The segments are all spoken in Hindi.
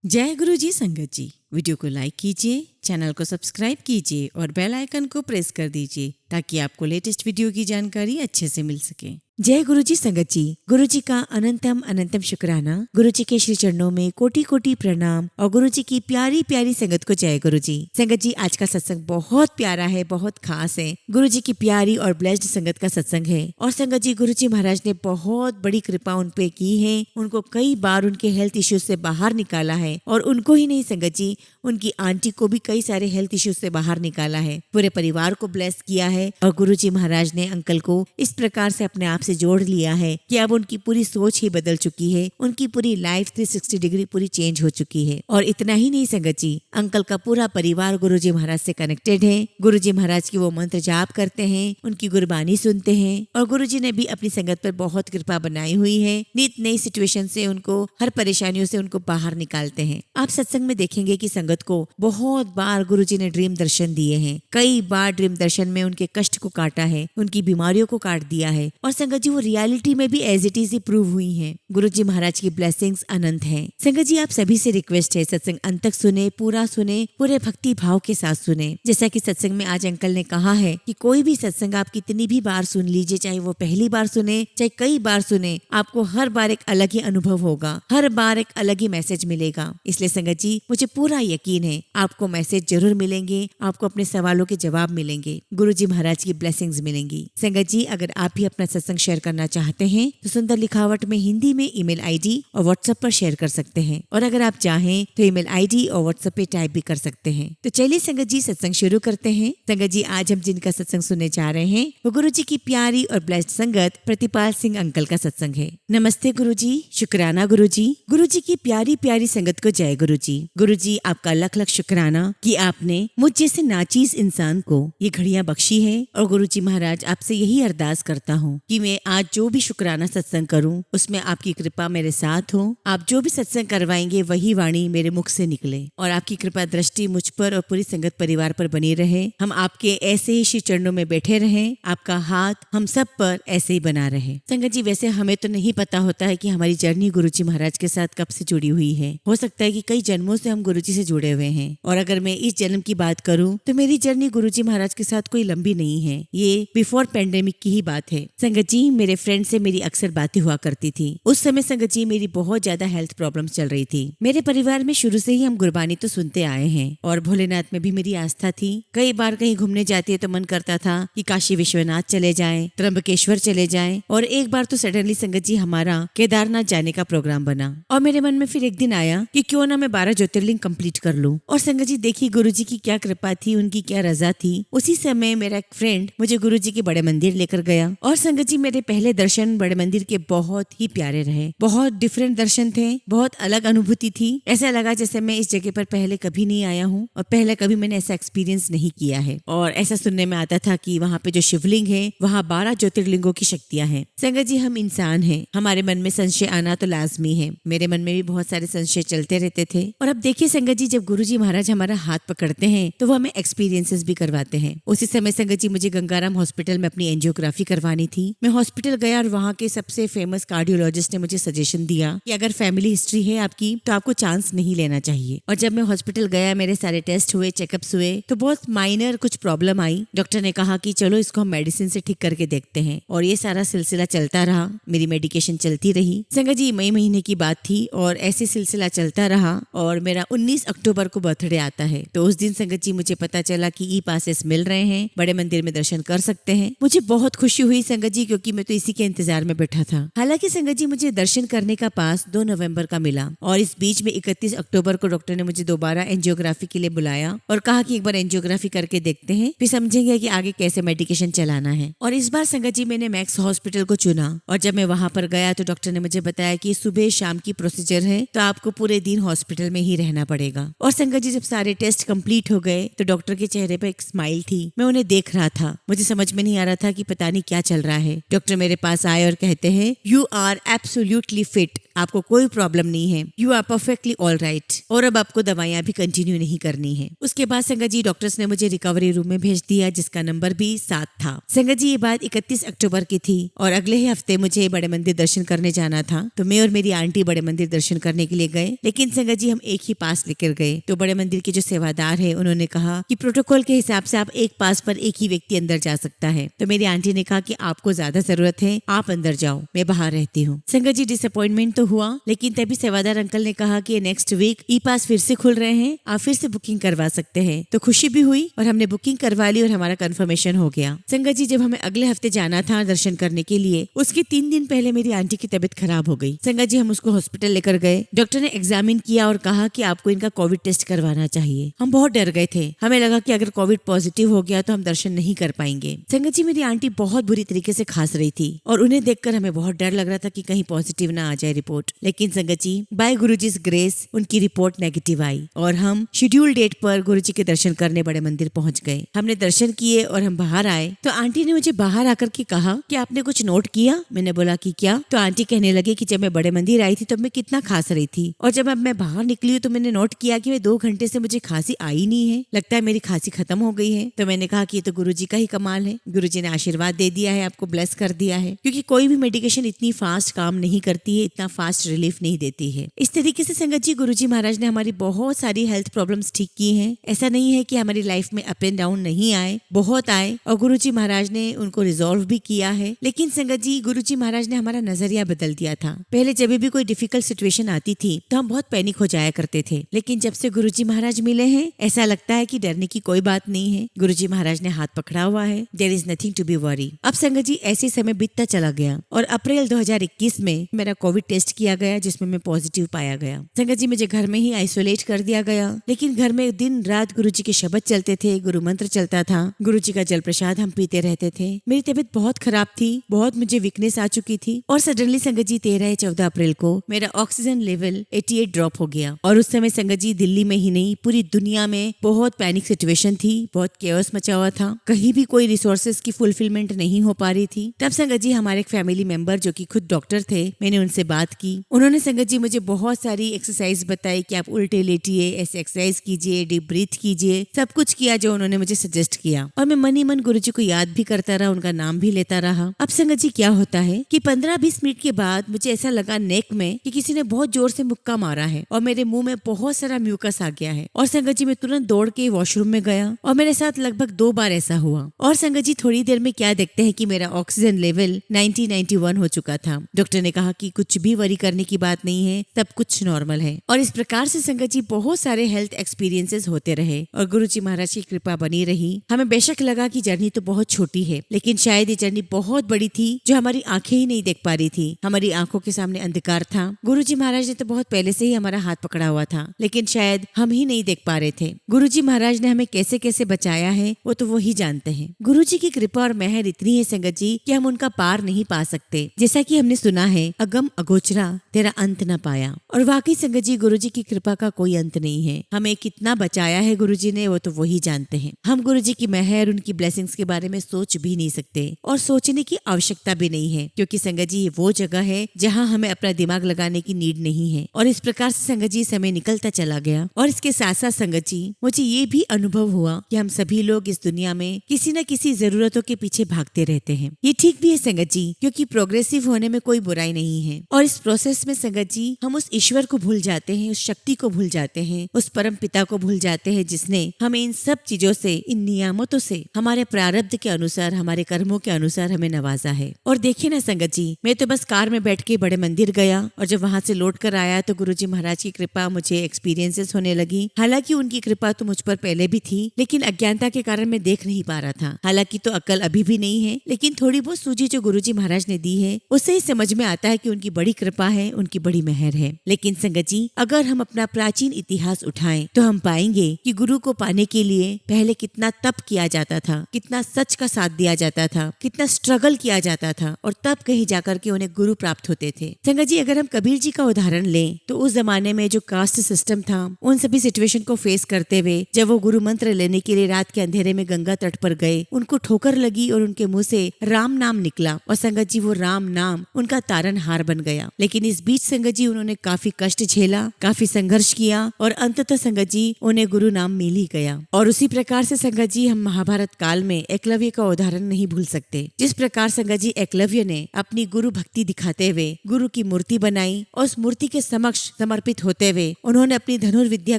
जय गुरु जी संगत जी। वीडियो को लाइक कीजिए, चैनल को सब्सक्राइब कीजिए और बेल आइकन को प्रेस कर दीजिए ताकि आपको लेटेस्ट वीडियो की जानकारी अच्छे से मिल सके। जय गुरु जी संगत जी। गुरु जी का अनंतम अनंतम शुक्राना। गुरु जी के श्री चरणों में कोटि कोटि प्रणाम और गुरु जी की प्यारी प्यारी संगत को जय गुरु जी। संगत जी, आज का सत्संग बहुत प्यारा है, बहुत खास है। गुरु जी की प्यारी और ब्लेस्ड संगत का सत्संग है। और संगत जी, गुरु जी महाराज ने बहुत बड़ी कृपा उन पे की है। उनको कई बार उनके हेल्थ इश्यूज से बाहर निकाला है और उनको ही नहीं संगत जी, उनकी आंटी को भी कई सारे हेल्थ इश्यूज से बाहर निकाला है। पूरे परिवार को ब्लेस किया है और गुरु जी महाराज ने अंकल को इस प्रकार से अपने आप से जोड़ लिया है कि अब उनकी पूरी सोच ही बदल चुकी है। उनकी पूरी लाइफ 360 डिग्री पूरी चेंज हो चुकी है। और इतना ही नहीं संगत जी, अंकल का पूरा परिवार गुरु जी महाराज से कनेक्टेड है। गुरु जी महाराज की वो मंत्र जाप करते हैं, उनकी गुरबानी सुनते हैं और गुरु जी ने भी अपनी संगत पर बहुत कृपा बनाई हुई है। नित नई सिचुएशन से उनको, हर परेशानियों से उनको बाहर निकालते हैं। आप सत्संग में देखेंगे कि संगत को बहुत बार गुरु जी ने ड्रीम दर्शन दिए हैं। कई बार ड्रीम दर्शन में उनके कष्ट को काटा है, उनकी बीमारियों को काट दिया है और संगत जी वो रियलिटी में भी एज इट इज ही प्रूव हुई हैं। गुरु जी महाराज की ब्लेसिंग्स अनंत हैं। संगत जी, आप सभी से रिक्वेस्ट है, सत्संग अंत तक सुने, पूरा सुने, पूरे भक्ति भाव के साथ सुने। जैसा कि सत्संग में आज अंकल ने कहा है कि कोई भी सत्संग आप कितनी भी बार सुन लीजिए, चाहे वो पहली बार सुने चाहे कई बार सुने, आपको हर बार एक अलग ही अनुभव होगा, हर बार एक अलग ही मैसेज मिलेगा। इसलिए संगत जी, मुझे पूरा यकीन है आपको मैसेज जरूर मिलेंगे, आपको अपने सवालों के जवाब मिलेंगे, गुरु जी महाराज की ब्लेसिंग्स मिलेंगी। संगत जी, अगर आप भी अपना सत्संग शेयर करना चाहते हैं तो सुंदर लिखावट में हिंदी में ईमेल आईडी और व्हाट्सएप पर शेयर कर सकते हैं और अगर आप चाहें तो ईमेल आईडी और व्हाट्सएप पे टाइप भी कर सकते हैं। तो चलिए संगत जी, सत्संग शुरू करते हैं। संगत जी, आज हम जिनका सत्संग सुनने जा रहे हैं वो गुरु जी की प्यारी और ब्लेस्ड संगत प्रतिपाल सिंह अंकल का सत्संग है। नमस्ते गुरु जी, शुक्राना गुरु जी। गुरु जी की प्यारी प्यारी संगत को जय गुरु जी। गुरु जी, आपका लख लख शुक्राना कि आपने मुझ जैसे नाचीज इंसान को ये घड़ियां बख्शी है। और गुरु जी महाराज, आपसे यही अरदास करता हूँ कि मैं आज जो भी शुक्राना सत्संग करूँ उसमें आपकी कृपा मेरे साथ हो। आप जो भी सत्संग करवाएंगे वही वाणी मेरे मुख से निकले और आपकी कृपा दृष्टि मुझ पर और पूरी संगत परिवार पर बनी रहे। हम आपके ऐसे ही श्री चरणों में बैठे रहें, आपका हाथ हम सब पर ऐसे ही बना रहे। संगत जी, वैसे हमें तो नहीं पता होता है कि हमारी जर्नी गुरु जी महाराज के साथ कब से जुड़ी हुई है। हो सकता है कि कई जन्मों से हम गुरु जी से जुड़े हुए हैं और अगर मैं इस जन्म की बात करूं तो मेरी जर्नी गुरु जी महाराज के साथ कोई लंबी नहीं है, ये बिफोर पेंडेमिक की ही बात है। संगत जी, मेरे फ्रेंड से मेरी अक्सर बातें हुआ करती थी। उस समय संगत जी मेरी बहुत ज्यादा हेल्थ प्रॉब्लम्स चल रही थी। मेरे परिवार में शुरू से ही हम गुरबानी तो सुनते आए हैं और भोलेनाथ में भी मेरी आस्था थी। कई बार कहीं घूमने जाती है तो मन करता था कि काशी विश्वनाथ चले जाएं, त्र्यंबकेश्वर चले जाएं और एक बार तो सडनली संगत जी हमारा केदारनाथ जाने का प्रोग्राम बना और मेरे मन में फिर एक दिन आया कि क्यों ना मैं 12 ज्योतिर्लिंग कंप्लीट कर लूं। और संगत जी देखिए, गुरु जी की क्या कृपा थी, उनकी क्या रजा थी। उसी समय मेरा एक फ्रेंड मुझे गुरु जी के बड़े मंदिर लेकर गया और संगत जी मेरे पहले दर्शन बड़े मंदिर के बहुत ही प्यारे रहे। बहुत डिफरेंट दर्शन थे, बहुत अलग अनुभूति थी। ऐसा लगा जैसे मैं इस जगह पर पहले कभी नहीं आया हूँ और पहले कभी मैंने ऐसा एक्सपीरियंस नहीं किया है। और ऐसा सुनने में आता था कि वहाँ पे जो शिवलिंग है वहाँ 12 ज्योतिर्लिंगों की शक्तियाँ हैं। संगत जी, हम इंसान हैं, हमारे मन में संशय आना तो लाजमी है। मेरे मन में भी बहुत सारे संशय चलते रहते थे। और अब देखिए संगत जी, जब गुरु जी महाराज हमारा हाथ पकड़ते हैं तो वो हमें एक्सपीरियंसेस भी करवाते हैं। उसी समय संगत जी मुझे गंगाराम हॉस्पिटल में अपनी एंजियोग्राफी करवानी थी। मैं हॉस्पिटल गया और वहाँ के सबसे फेमस कार्डियोलॉजिस्ट ने मुझे सजेशन दिया कि अगर फैमिली हिस्ट्री है आपकी तो आपको चांस नहीं लेना चाहिए। और जब मैं हॉस्पिटल गया, मेरे सारे टेस्ट हुए, चेकअप्स हुए तो बहुत माइनर कुछ प्रॉब्लम आई। डॉक्टर ने कहा कि चलो इसको हम मेडिसिन से ठीक करके देखते हैं और ये सारा सिलसिला चलता रहा। मेरी मेडिकेशन चलती रही। संगत जी, मई महीने की बात थी और ऐसे सिलसिला चलता रहा और मेरा 19 अक्टूबर को बर्थडे आता है। तो उस दिन संगत जी मुझे पता चला कि ई पासेस मिल रहे हैं, बड़े मंदिर में दर्शन कर सकते हैं। मुझे बहुत खुशी हुई संगत जी, क्योंकि मैं तो इसी के इंतजार में बैठा था। हालांकि संगत जी मुझे दर्शन करने का पास 2 नवंबर का मिला और इस बीच में 31 अक्टूबर को डॉक्टर ने मुझे दोबारा एंजियोग्राफी के लिए बुलाया और कहा कि एक बार एंजियोग्राफी करके देखते हैं, फिर समझेंगे कि आगे कैसे मेडिकेशन चलाना है। और इस बार संगत जी मैंने मैक्स हॉस्पिटल को चुना और जब मैं वहां पर गया तो डॉक्टर ने मुझे बताया कि सुबह शाम की प्रोसीजर है तो आपको पूरे दिन हॉस्पिटल में ही रहना पड़ेगा। और संगत जी, जब सारे टेस्ट कंप्लीट हो गए तो डॉक्टर के चेहरे पर एक स्माइल थी। मैं उन्हें देख रहा था, मुझे समझ में नहीं आ रहा था कि पता नहीं क्या चल रहा है। डॉक्टर मेरे पास आए और कहते हैं यू आर एब्सोल्युटली फिट, आपको कोई प्रॉब्लम नहीं है, you are perfectly all right, और अब आपको दवाइयां भी कंटिन्यू नहीं करनी है। उसके बाद संगत जी डॉक्टर्स ने मुझे रिकवरी रूम में भेज दिया, जिसका नंबर भी 7 था। संगत जी ये बात 31 अक्टूबर की थी और अगले ही हफ्ते मुझे बड़े मंदिर दर्शन करने जाना था। तो मैं और मेरी आंटी बड़े मंदिर दर्शन करने के लिए गए, लेकिन संगत जी हम एक ही पास लेकर गए। तो बड़े मंदिर के जो सेवादार है उन्होंने कहा कि प्रोटोकॉल के हिसाब से आप एक पास पर एक ही व्यक्ति अंदर जा सकता है। तो मेरी आंटी ने कहा कि आपको ज्यादा जरूरत है, आप अंदर जाओ, मैं बाहर रहती हूँ। संगत जी डिसअपॉइंटमेंट तो हुआ, लेकिन तभी सेवादार अंकल ने कहा कि नेक्स्ट वीक ई पास फिर से खुल रहे हैं, आप फिर से बुकिंग करवा सकते हैं। तो खुशी भी हुई और हमने बुकिंग करवा ली और हमारा कंफर्मेशन हो गया। संगत जी जब हमें अगले हफ्ते जाना था दर्शन करने के लिए, उसके 3 दिन पहले मेरी आंटी की तबीयत खराब हो गई। संगत जी हम उसको हॉस्पिटल लेकर गए, डॉक्टर ने एग्जामिन किया और कहा कि आपको इनका कोविड टेस्ट करवाना चाहिए। हम बहुत डर गए थे, हमें लगा कि अगर कोविड पॉजिटिव हो गया तो हम दर्शन नहीं कर पाएंगे। संगत जी मेरी आंटी बहुत बुरी तरीके से खांस रही थी और उन्हें देखकर हमें बहुत डर लग रहा था कि कहीं पॉजिटिव ना आ जाए रिपोर्ट। लेकिन संगत जी बाय गुरुजी's ग्रेस उनकी रिपोर्ट नेगेटिव आई और हम शेड्यूल डेट पर गुरुजी के दर्शन करने बड़े मंदिर पहुंच गए। हमने दर्शन किए और हम बाहर आए तो आंटी ने मुझे बाहर आकर के कहा कि आपने कुछ नोट किया। मैंने बोला कि क्या? तो आंटी कहने लगे कि जब मैं बड़े मंदिर आई थी तब मैं कितना खांस रही थी और जब अब मैं बाहर निकली हूँ तो मैंने नोट किया कि मैं 2 घंटे से मुझे खांसी आई नहीं है, लगता है मेरी खांसी खत्म हो गई है। तो मैंने कहा कि ये तो गुरुजी का ही कमाल है, गुरुजी ने आशीर्वाद दे दिया है, आपको ब्लेस कर दिया है, क्योंकि कोई भी मेडिकेशन इतनी फास्ट काम नहीं करती है, इतना फास्ट रिलीफ नहीं देती है। इस तरीके से संगत जी गुरुजी महाराज ने हमारी बहुत सारी हेल्थ प्रॉब्लम्स ठीक की हैं। ऐसा नहीं है कि हमारी लाइफ में अप एंड डाउन नहीं आए, बहुत आए और गुरुजी महाराज ने उनको रिजॉल्व भी किया है। लेकिन संगत जी गुरुजी महाराज ने हमारा नजरिया बदल दिया था। पहले जब भी कोई डिफिकल्ट सिचुएशन आती थी तो हम बहुत पैनिक हो जाया करते थे, लेकिन जब से गुरुजी महाराज मिले हैं ऐसा लगता है कि डरने की कोई बात नहीं है। गुरुजी महाराज ने हाथ पकड़ा हुआ है, there is nothing to be worry. अब संगत जी ऐसे समय बीतता चला गया और अप्रैल 2021 में मेरा कोविड टेस्ट किया गया, जिसमें मैं पॉजिटिव पाया गया। संगत जी मुझे घर में ही आइसोलेट कर दिया गया, लेकिन घर में दिन रात गुरुजी के शब्द चलते थे, गुरु मंत्र चलता था, गुरुजी का जल प्रसाद हम पीते रहते थे। मेरी तबीयत बहुत खराब थी, बहुत मुझे वीकनेस आ चुकी थी और सडनली संगत जी 13-14 अप्रैल को मेरा ऑक्सीजन लेवल 88 ड्रॉप हो गया। और उस समय संगत जी दिल्ली में ही नहीं पूरी दुनिया में बहुत पैनिक सिचुएशन थी, बहुत केओस मचा हुआ था, कहीं भी कोई रिसोर्सेज की फुलफिलमेंट नहीं हो पा रही थी। तब संगत जी हमारे एक फैमिली मेंबर जो कि खुद डॉक्टर थे, मैंने उनसे बात की। उन्होंने संगत जी मुझे बहुत सारी एक्सरसाइज बताई कि आप उल्टे लेटिए, ऐसे एक्सरसाइज कीजिए, डीप ब्रीथ कीजिए, सब कुछ किया जो उन्होंने मुझे सजेस्ट किया और मैं मन ही मन गुरुजी को याद भी करता रहा, उनका नाम भी लेता रहा। अब संगत जी क्या होता है कि 15-20 मिनट के बाद मुझे ऐसा लगा नेक में कि किसी ने बहुत जोर से मुक्का मारा है और मेरे मुंह में बहुत सारा म्यूकस आ गया है। और संगत जी मैं तुरंत दौड़ के वॉशरूम में गया और मेरे साथ लगभग 2 बार ऐसा हुआ। और संगत जी थोड़ी देर में क्या देखते हैं कि मेरा ऑक्सीजन लेवल 90-91 हो चुका था। डॉक्टर ने कहा कि कुछ भी वरी करने की बात नहीं है, सब कुछ नॉर्मल है। और इस प्रकार से संगत जी बहुत सारे हेल्थ एक्सपीरियंसेस होते रहे और गुरुजी महाराज की कृपा बनी रही। हमें बेशक लगा कि जर्नी तो बहुत छोटी है, लेकिन शायद ये जर्नी बहुत बड़ी थी जो हमारी आंखें ही नहीं देख पा रही थी। हमारी आंखों के सामने अंधकार था। गुरुजी महाराज ने तो बहुत पहले से ही हमारा हाथ पकड़ा हुआ था, लेकिन शायद हम ही नहीं देख पा रहे थे। गुरुजी महाराज ने हमें कैसे कैसे बचाया है वो तो वो ही जानते हैं। गुरुजी की कृपा और मेहर इतनी है संगत जी कि हम उनका पार नहीं पा सकते। जैसा कि हमने सुना है, अगम अगोचरा तेरा अंत न पाया। और वाकई संगत जी गुरुजी की कृपा का कोई अंत नहीं है। हमें कितना बचाया है गुरुजी ने वो तो वो ही जानते हैं। हम गुरुजी की मेहर, उनकी ब्लेसिंग्स के बारे में सोच भी नहीं सकते और सोचने की आवश्यकता भी नहीं है, क्योंकि संगत जी ये वो जगह है जहाँ हमें अपना दिमाग लगाने की नीड नहीं है। और इस प्रकार से संगत जी समय निकलता चला गया। और इसके साथ साथ संगत जी मुझे ये भी अनुभव हुआ कि हम सभी लोग इस दुनिया में किसी न किसी जरूरतों के पीछे भागते रहते हैं। ये ठीक भी है संगत जी, क्योंकि प्रोग्रेसिव होने में कोई बुराई नहीं है। और इस प्रोसेस में संगत जी हम उस ईश्वर को भूल जाते हैं, उस शक्ति को भूल जाते हैं, उस परम पिता को भूल जाते हैं जिसने हमें इन सब चीजों से, इन नियामतों से, हमारे प्रारब्ध के अनुसार, हमारे कर्मों के अनुसार हमें नवाजा है। और देखिए ना संगत जी, मैं तो बस कार में बैठ के बड़े मंदिर गया और जब वहां से लौट कर आया तो गुरुजी महाराज की कृपा मुझे एक्सपीरियंसेस होने लगी। हालांकि उनकी कृपा तो मुझ पर पहले भी थी, लेकिन अज्ञानता के कारण मैं देख नहीं पा रहा था। हालांकि तो अकल अभी भी नहीं है, लेकिन थोड़ी बहुत सूझी जो गुरुजी महाराज ने दी है उससे ही समझ में आता है कि उनकी बड़ी कृपा है, उनकी बड़ी मेहर है। लेकिन संगत जी अगर हम अपना प्राचीन इतिहास उठाएं तो हम पाएंगे कि गुरु को पाने के लिए पहले कितना तप किया जाता था, कितना सच का साथ दिया जाता था, कितना स्ट्रगल किया जाता था और तब कहीं जाकर के उन्हें गुरु प्राप्त होते थे। संगत जी अगर हम कबीर जी का उदाहरण लें तो उस जमाने में जो कास्ट सिस्टम था, उन सभी सिचुएशन को फेस करते हुए जब वो गुरु मंत्र लेने के लिए रात के अंधेरे में गंगा तट पर गए, उनको ठोकर लगी और उनके मुंह से राम नाम निकला और संगत जी वो राम नाम उनका तारनहार बन गया। लेकिन इस बीच संगत जी उन्होंने काफी कष्ट झेला, काफी संघर्ष किया और अंततः संगत जी उन्हें गुरु नाम मिल ही गया। और उसी प्रकार से संगत जी हम महाभारत काल में एकलव्य का उदाहरण नहीं भूल सकते। जिस प्रकार संगत जी एकलव्य ने अपनी गुरु भक्ति दिखाते हुए गुरु की मूर्ति बनाई और उस मूर्ति के समक्ष समर्पित होते हुए उन्होंने अपनी धनुर्विद्या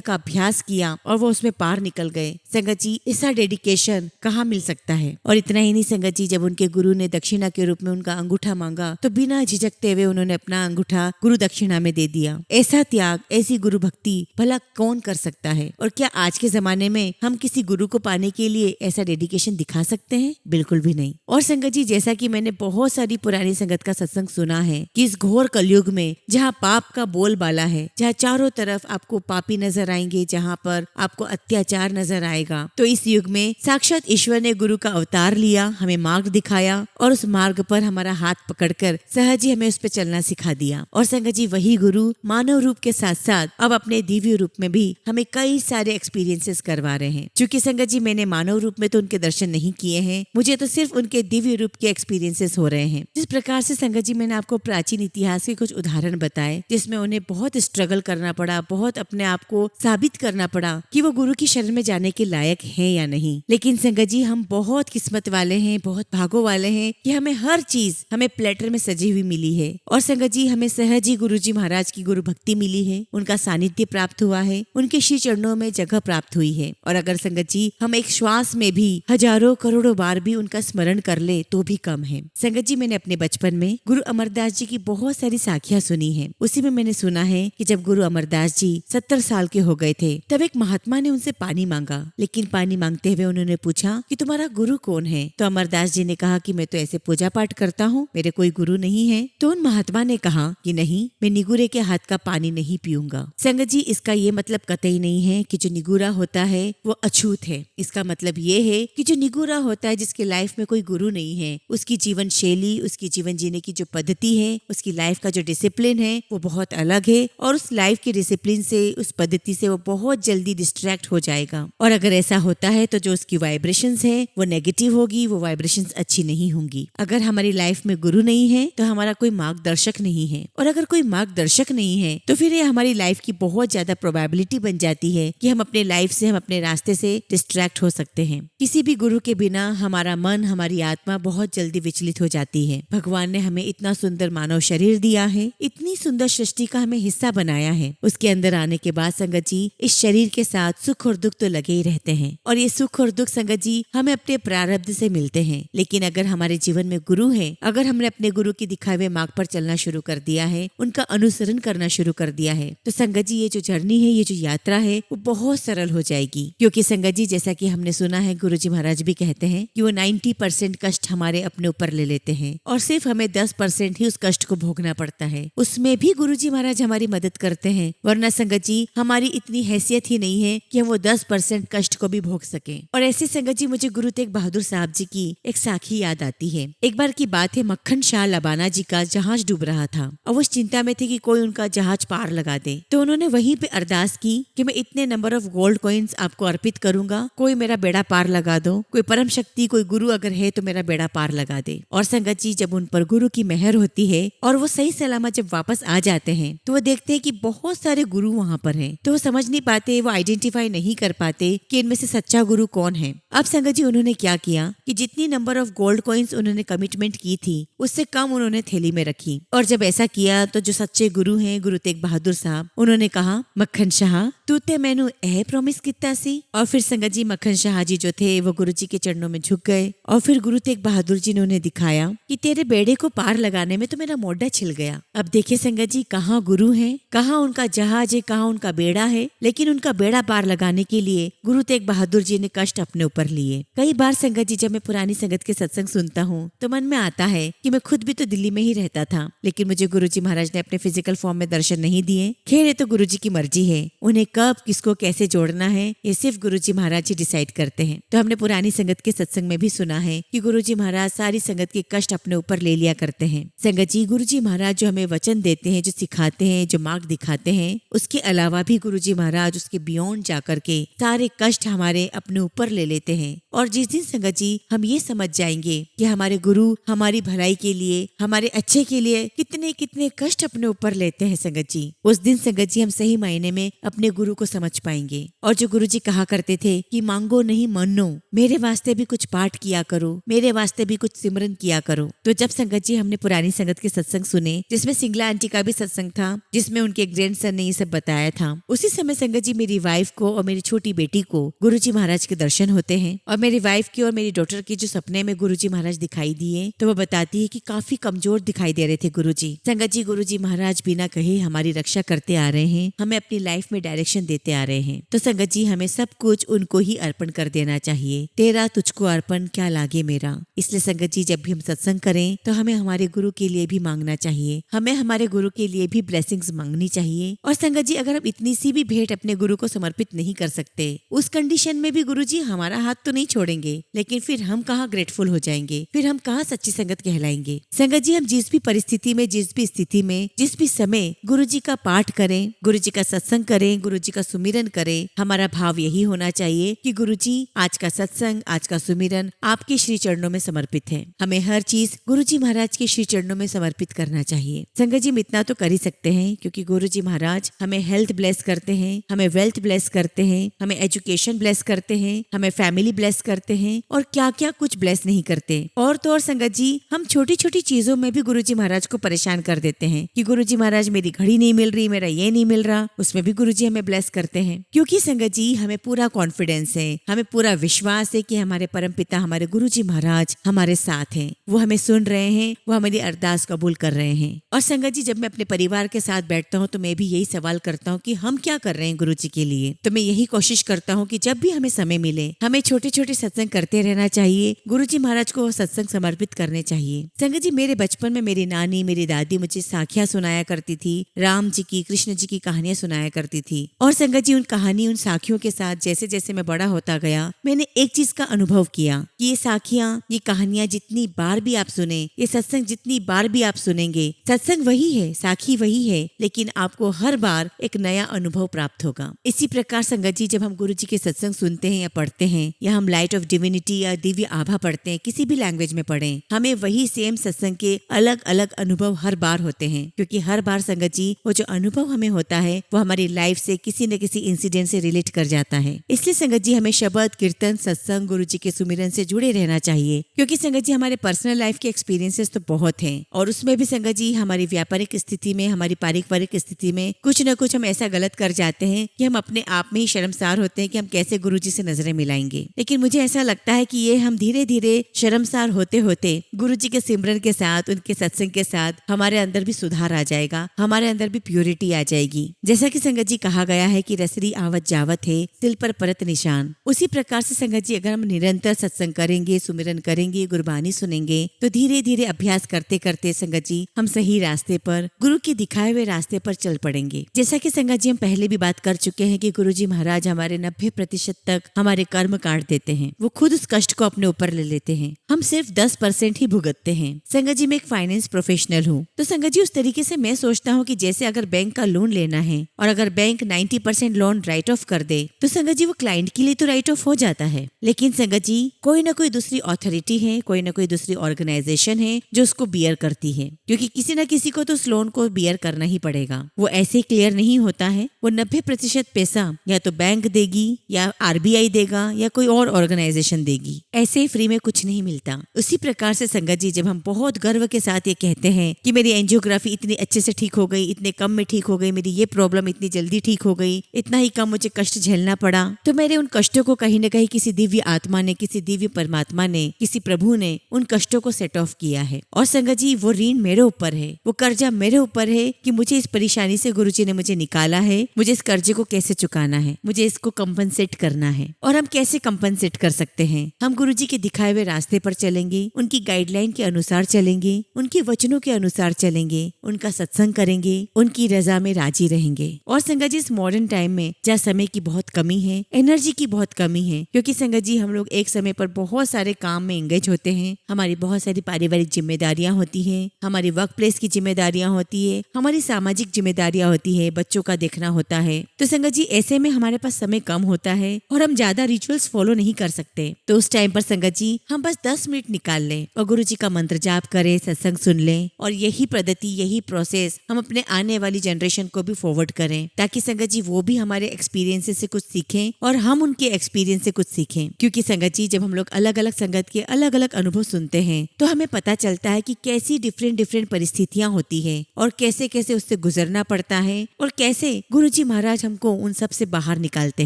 का अभ्यास किया और वो उसमें पार निकल गए। संगत जी ऐसा डेडिकेशन कहाँ मिल सकता है। और इतना ही नहीं संगत जी, जब उनके गुरु ने दक्षिणा के रूप में उनका अंगूठा मांगा तो बिना झिझकते हुए उन्होंने अपना अंगूठा गुरु दक्षिणा में दे दिया। ऐसा त्याग, ऐसी गुरु भक्ति भला कौन कर सकता है। और क्या आज के जमाने में हम किसी गुरु को पाने के लिए ऐसा डेडिकेशन दिखा सकते हैं? बिल्कुल भी नहीं। और संगत जी जैसा कि मैंने बहुत सारी पुरानी संगत का सत्संग सुना है कि इस घोर कलयुग में जहाँ पाप का बोलबाला है, जहाँ चारों तरफ आपको पापी नजर आएंगे, जहाँ पर आपको अत्याचार नजर आएगा, तो इस युग में साक्षात ईश्वर ने गुरु का अवतार लिया, हमें मार्ग दिखाया और उस मार्ग पर हमारा हाथ पकड़कर सहज ही हमें उस पर चलना सिखा दिया। और संगत जी वही गुरु मानव रूप के साथ साथ अब अपने दिव्य रूप में भी हमें कई सारे एक्सपीरियंसेस करवा रहे हैं। क्योंकि संगत जी मैंने मानव रूप में तो उनके दर्शन नहीं किए हैं, मुझे तो सिर्फ उनके दिव्य रूप के एक्सपीरियंसेस हो रहे हैं। जिस प्रकार से संगत जी मैंने आपको प्राचीन इतिहास के कुछ उदाहरण बताए जिसमें उन्हें बहुत स्ट्रगल करना पड़ा, बहुत अपने आप को साबित करना पड़ा कि वो गुरु की शरण में जाने के लायक है या नहीं। लेकिन संगत जी हम बहुत किस्मत वाले हैं, बहुत भागों वाले हैं कि हमें हर चीज हमें प्लेटर में सजी हुई मिली है। और संगत जी हमें सहज ही गुरु जी महाराज की गुरु भक्ति मिली है, उनका सानिध्य प्राप्त हुआ है, उनके श्री चरणों में जगह प्राप्त हुई है। और अगर संगत जी हम एक श्वास में भी हजारों करोड़ों बार भी उनका स्मरण कर ले तो भी कम है। संगत जी मैंने अपने बचपन में गुरु अमरदास जी की बहुत सारी साखियां सुनी है। उसी में मैंने सुना है कि जब गुरु अमरदास जी 70 साल के हो गए थे तब एक महात्मा ने उनसे पानी मांगा। लेकिन पानी मांगते हुए उन्होंने पूछा कि तुम्हारा गुरु कौन है? तो अमरदास जी ने कहा कि मैं तो ऐसे पूजा पाठ करता हूँ, मेरे कोई गुरु नहीं है। तो उन महात्मा ने कहा कि नहीं, मैं निगुरे के हाथ का पानी नहीं पीऊंगा। संगत जी इसका ये मतलब कतई नहीं है कि जो निगुरा होता है वो अछूत है। इसका मतलब ये है कि जो निगुरा होता है, जिसके लाइफ में कोई गुरु नहीं है, उसकी जीवन शैली, उसकी जीवन जीने की जो पद्धति है, उसकी लाइफ का जो डिसिप्लिन है वो बहुत अलग है। और उस लाइफ के डिसिप्लिन से, उस पद्धति से वो बहुत जल्दी डिस्ट्रैक्ट हो जाएगा। और अगर ऐसा होता है तो जो उसकी वाइब्रेशंस है वो नेगेटिव होगी, वो वाइब्रेशंस अच्छी नहीं होंगी। अगर हमारी लाइफ में गुरु नहीं है तो हमारा कोई मार्गदर्शक नहीं है। और अगर कोई मार्गदर्शक नहीं है तो फिर ये हमारी लाइफ की बहुत ज्यादा प्रोबेबिलिटी बन जाती है कि हम अपने लाइफ से, हम अपने रास्ते से डिस्ट्रैक्ट हो सकते हैं। किसी भी गुरु के बिना हमारा मन, हमारी आत्मा बहुत जल्दी विचलित हो जाती है। भगवान ने हमें इतना सुंदर मानव शरीर दिया है, इतनी सुंदर सृष्टि का हमें हिस्सा बनाया है। उसके अंदर आने के बाद संगत जी इस शरीर के साथ सुख और दुख तो लगे ही रहते हैं। और ये सुख और दुख संगत जी हमें अपने प्रारब्ध से मिलते हैं। लेकिन अगर हमारे जीवन में गुरु है, अगर हमने अपने गुरु की दिखाए हुए मार्ग पर चलना शुरू कर दिया है, उनका अनुसरण करना शुरू कर दिया है, तो संगत जी ये जो जर्नी है, ये जो यात्रा है वो बहुत सरल हो जाएगी। क्योंकि संगत जी जैसा कि हमने सुना है, गुरु जी महाराज भी कहते हैं कि वो 90% कष्ट हमारे अपने ऊपर ले लेते हैं और सिर्फ हमें 10% ही उस कष्ट को भोगना पड़ता है। उसमें भी गुरु जी महाराज हमारी मदद करते हैं। वरना संगत जी हमारी इतनी हैसियत ही नहीं है कि हम वो 10% कष्ट को भी भोग सके। और ऐसे संगत जी मुझे गुरु तेग बहादुर साहब जी की एक साखी याद आती है। एक बार की बात है, मक्खन शाह लबाना जी का जहाज डूब रहा था और वो चिंता में थे कि कोई उनका जहाज पार लगा दे। तो उन्होंने वहीं पे अरदास की कि मैं इतने नंबर ऑफ गोल्ड कॉइन्स आपको अर्पित करूंगा, कोई मेरा बेड़ा पार लगा दो, कोई परम शक्ति, कोई गुरु अगर है तो मेरा बेड़ा पार लगा दे। और संगत जी जब उन पर गुरु की मेहर होती है और वो सही सलामत जब वापस आ जाते हैं तो वो देखते हैं कि बहुत सारे गुरु वहाँ पर हैं। तो वो समझ नहीं पाते, वो आइडेंटिफाई नहीं कर पाते कि इनमें से सच्चा गुरु कौन है। अब संगत जी उन्होंने क्या किया कि जितनी नंबर ऑफ गोल्ड कॉइन्स उन्होंने कमिटमेंट की थी उससे कम उन्होंने थैली में रखी। और जब ऐसा किया तो जो सच्चे गुरु हैं गुरु तेग बहादुर साहब, उन्होंने कहा मक्खन शाह तू ते मैनू ए प्रॉमिस किता सी। और फिर संगत जी मक्खन शाह जी जो थे वो गुरु जी के चरणों में झुक गए और फिर गुरु तेग बहादुर जी ने उन्हें दिखाया कि तेरे बेड़े को पार लगाने में तो मेरा मोढा छिल गया। अब देखिए संगत जी कहाँ गुरु है, कहाँ उनका जहाज है, कहाँ उनका बेड़ा है, लेकिन उनका बेड़ा पार लगाने के लिए गुरु तेग बहादुर जी ने कष्ट अपने ऊपर लिए। कई बार संगत जी जब मैं पुरानी संगत के सत्संग सुनता हूँ तो मन में आता है कि मैं खुद भी तो दिल्ली में ही रहता था, लेकिन मुझे गुरु जी महाराज ने अपने फिजिकल फॉर्म में दर्शन नहीं दिए। खैर ये तो गुरु जी की मर्जी है, उन्हें कब किसको कैसे जोड़ना है ये सिर्फ गुरु जी महाराज ही डिसाइड करते हैं। तो हमने पुरानी संगत के सत्संग में भी सुना है कि गुरु जी महाराज सारी संगत के कष्ट अपने ऊपर ले लिया करते हैं। संगत जी गुरु जी महाराज जो हमें वचन देते हैं, जो सिखाते हैं, जो मार्ग दिखाते हैं, उसके अलावा भी गुरु जी महाराज उसके बियॉन्ड जाकर के सारे कष्ट हमारे अपने ऊपर ले लेते हैं। और जिस दिन संगत जी हम ये समझ जाएंगे कि हमारे गुरु हमारी भलाई के लिए, हमारे अच्छे के लिए कितने कितने कष्ट अपने ऊपर लेते हैं संगत जी। उस दिन संगत जी हम सही मायने में अपने गुरु को समझ पाएंगे। और जो गुरु जी कहा करते थे कि मांगो नहीं मानो, मेरे वास्ते भी कुछ पाठ किया करो, मेरे वास्ते भी कुछ सिमरन किया करो। तो जब संगत जी हमने पुरानी संगत के सत्संग सुने, जिसमें सिंगला आंटी का भी सत्संग था, जिसमें उनके ग्रैंडसन ने ये सब बताया था, उसी समय संगत जी मेरी वाइफ को और मेरी छोटी बेटी को गुरुजी महाराज के दर्शन होते हैं। और मेरी वाइफ की और मेरी डॉटर की जो सपने में गुरुजी महाराज दिखाई दिए, तो वो बताती है कि काफी कमजोर दिखाई दे रहे थे गुरुजी। संगत जी गुरुजी महाराज बिना कहे हमारी रक्षा करते आ रहे हैं, हमें अपनी लाइफ में डायरेक्शन देते आ रहे हैं। तो संगत जी हमें सब कुछ उनको ही अर्पण कर देना चाहिए। तेरा तुझको अर्पण क्या लागे मेरा। इसलिए संगत जी जब भी हम सत्संग करें तो हमें हमारे गुरु के लिए भी मांगना चाहिए, हमें हमारे गुरु के लिए भी ब्लेसिंग्स मांगनी चाहिए। और संगत जी अगर हम इतनी सी भी भेंट अपने गुरु को समर्पित नहीं कर सकते, उस कंडीशन में भी गुरु जी हमारा हाथ तो नहीं छोड़ेंगे, लेकिन फिर हम कहाँ ग्रेटफुल हो जाएंगे, फिर हम कहाँ सच्ची संगत कहलाएंगे। संगत जी हम जिस भी परिस्थिति में, जिस भी स्थिति में, जिस भी समय गुरु जी का पाठ करें, गुरु जी का सत्संग करें, गुरु जी का सुमिरन करें, हमारा भाव यही होना चाहिए कि गुरु जी आज का सत्संग, आज का सुमिरन आपके श्री चरणों में समर्पित है। हमें हर चीज गुरु जी महाराज के श्री चरणों में समर्पित करना चाहिए। संगत जी हम इतना तो कर ही सकते हैं, क्योंकि गुरु जी महाराज हमें हेल्थ ब्लेस करते हैं, हमें वेल्थ ब्लेस करते हैं, हमें एजुकेशन ब्लेस करते हैं, हमें फैमिली ब्लेस करते हैं, और क्या क्या कुछ ब्लेस नहीं करते। और तो और संगत जी हम छोटी छोटी चीजों में भी गुरु जी महाराज को परेशान कर देते हैं कि गुरु जी महाराज मेरी घड़ी नहीं मिल रही, मेरा ये नहीं मिल रहा, उसमें भी गुरु जी हमें ब्लेस करते हैं। क्योंकि संगत जी हमें पूरा कॉन्फिडेंस है, हमें पूरा विश्वास है कि हमारे परम पिता हमारे गुरु जी महाराज हमारे साथ हैं, वो हमें सुन रहे हैं, वो हमारी अरदास कबूल कर रहे हैं। और संगत जी जब मैं अपने परिवार के साथ बैठता हूँ तो मैं भी यही सवाल करता हूँ कि हम क्या कर रहे हैं गुरु जी के लिए। तो मैं यही कोशिश करता हूँ कि जब भी हमें समय मिले हमें छोटे छोटे सत्संग करते रहना चाहिए, गुरु जी महाराज को सत्संग समर्पित करने चाहिए। संगत जी मेरे बचपन में मेरी नानी, मेरी दादी मुझे साखियां सुनाया करती थी, राम जी की, कृष्ण जी की कहानियां सुनाया करती थी। और संगत जी उन कहानी, उन साखियों के साथ जैसे जैसे मैं बड़ा होता गया, मैंने एक चीज का अनुभव किया कि ये साखियां, ये कहानियां जितनी बार भी आप सुने, ये सत्संग जितनी बार भी आप सुनेंगे, सत्संग वही है, साखी वही है, लेकिन आपको हर बार एक नया अनुभव प्राप्त होगा। इसी प्रकार संगत जी जब हम गुरु जी के सत्संग सुनते हैं या पढ़ते हैं, या हम लाइट ऑफ डिविनिटी या दिव्य आभा पढ़ते हैं, किसी भी लैंग्वेज में पढ़ें, हमें वही सेम सत्संग के अलग अलग अनुभव हर बार होते हैं। क्योंकि हर बार संगत जी वो जो अनुभव हमें होता है वो हमारी लाइफ से किसी न किसी इंसिडेंट से रिलेट कर जाता है। इसलिए संगत जी हमें शब्द, कीर्तन, सत्संग, गुरु जी के सुमिरन से जुड़े रहना चाहिए। क्योंकि संगत जी हमारे पर्सनल लाइफ के एक्सपीरियंसेस तो बहुत हैं, और उसमें भी संगत जी हमारी व्यापारिक स्थिति में, हमारी पारिवारिक स्थिति में कुछ न कुछ हम ऐसा गलत कर जाते हैं कि हम अपने आप में ही शर्मसार होते हैं कि हम कैसे गुरु जी से नजरें मिलाएंगे। लेकिन मुझे ऐसा लगता है कि ये हम धीरे धीरे शर्मसार होते होते गुरु जी के सिमरन के साथ, उनके सत्संग के साथ हमारे अंदर भी सुधार आ जाएगा, हमारे अंदर भी प्योरिटी आ जाएगी। जैसा कि संगत जी कहा गया है कि रसरी आवत जावत है, दिल पर परत निशान। उसी प्रकार से संगत जी अगर हम निरंतर सत्संग करेंगे, सुमिरन करेंगे, गुरबानी सुनेंगे, तो धीरे धीरे अभ्यास करते करते संगत जी हम सही रास्ते पर, गुरु के दिखाए हुए रास्ते पर चल पड़ेंगे। जैसा कि संगत जी हम पहले भी बात कर चुके हैं कि गुरु जी महाराज हमारे 90% तक हमारे कर्म काट देते हैं, वो खुद उस कष्ट को अपने ऊपर ले लेते हैं, हम सिर्फ 10% ही भुगतते हैं। संगत जी मैं एक फाइनेंस प्रोफेशनल हूँ, तो संगत जी उस तरीके से मैं सोचता हूँ कि जैसे अगर बैंक का लोन लेना है और अगर बैंक 90% लोन राइट ऑफ कर दे, तो संगत जी वो क्लाइंट के लिए तो राइट ऑफ हो जाता है। लेकिन संगत जी कोई ना कोई दूसरी ऑथोरिटी है, कोई ना कोई दूसरी ऑर्गेनाइजेशन है जो उसको बियर करती है, क्योंकि किसी ना किसी को तो उस लोन को बियर करना ही पड़ेगा। वो ऐसे क्लियर नहीं होता है, वो 90% पैसा या तो बैंक देगी, या RBI देगा, या कोई और ऑर्गेनाइजेशन देगी। ऐसे ही फ्री में कुछ नहीं मिलता। उसी प्रकार से संगत जी जब हम बहुत गर्व के साथ ये कहते हैं कि मेरी एंजियोग्राफी इतनी अच्छे से ठीक हो गई, इतने कम में ठीक हो गई, मेरी ये प्रॉब्लम इतनी जल्दी ठीक हो गई, इतना ही कम मुझे कष्ट झेलना पड़ा, तो मेरे उन कष्टों को कहीं न कहीं किसी दिव्य आत्मा ने, किसी दिव्य परमात्मा ने, किसी प्रभु ने उन कष्टों को सेट ऑफ किया है। और संगत जी वो ऋण मेरे ऊपर है, वो कर्जा मेरे ऊपर है कि मुझे इस परेशानी से गुरु जी ने मुझे निकाला है, मुझे इस कर्जे को कैसे चुकाना है, मुझे इसको कंपनसेट करना है। और हम कैसे कंपनसेट कर सकते हैं? हम गुरु जी के दिखाए हुए रास्ते पर चलेंगे, उनकी गाइडलाइन के अनुसार चलेंगे, उनके वचनों के अनुसार चलेंगे, उनका सत्संग करेंगे, उनकी रजा में राजी रहेंगे। और संगत जी इस मॉडर्न टाइम में जहाँ समय की बहुत कमी है, एनर्जी की बहुत कमी है, क्योंकि संगत जी हम लोग एक समय पर बहुत सारे काम में एंगेज होते हैं, हमारी बहुत सारी पारिवारिक जिम्मेदारियां होती हैं, हमारी वर्क प्लेस की जिम्मेदारियां होती है, हमारी सामाजिक जिम्मेदारियां होती है, बच्चों का देखना होता है। तो संगत जी ऐसे में हमारे पास समय कम होता है और हम ज्यादा रिचुअल्स फॉलो नहीं कर सकते। तो उस टाइम पर संगत जी हम बस 10 मिनट लिमिट निकाल लें और गुरु जी का मंत्र जाप करें, सत्संग सुन लें और यही पद्धति, यही प्रोसेस हम अपने आने वाली जनरेशन को भी फॉरवर्ड करें, ताकि संगत जी वो भी हमारे एक्सपीरियंस से कुछ सीखें और हम उनके एक्सपीरियंस से कुछ सीखें। क्योंकि संगत जी, जब हम लोग अलग अलग संगत के अलग अलग अनुभव सुनते हैं तो हमें पता चलता है कि कैसी डिफरेंट परिस्थितियां होती है और कैसे कैसे उससे गुजरना पड़ता है और कैसे गुरु जी महाराज हमको उन सब से बाहर निकालते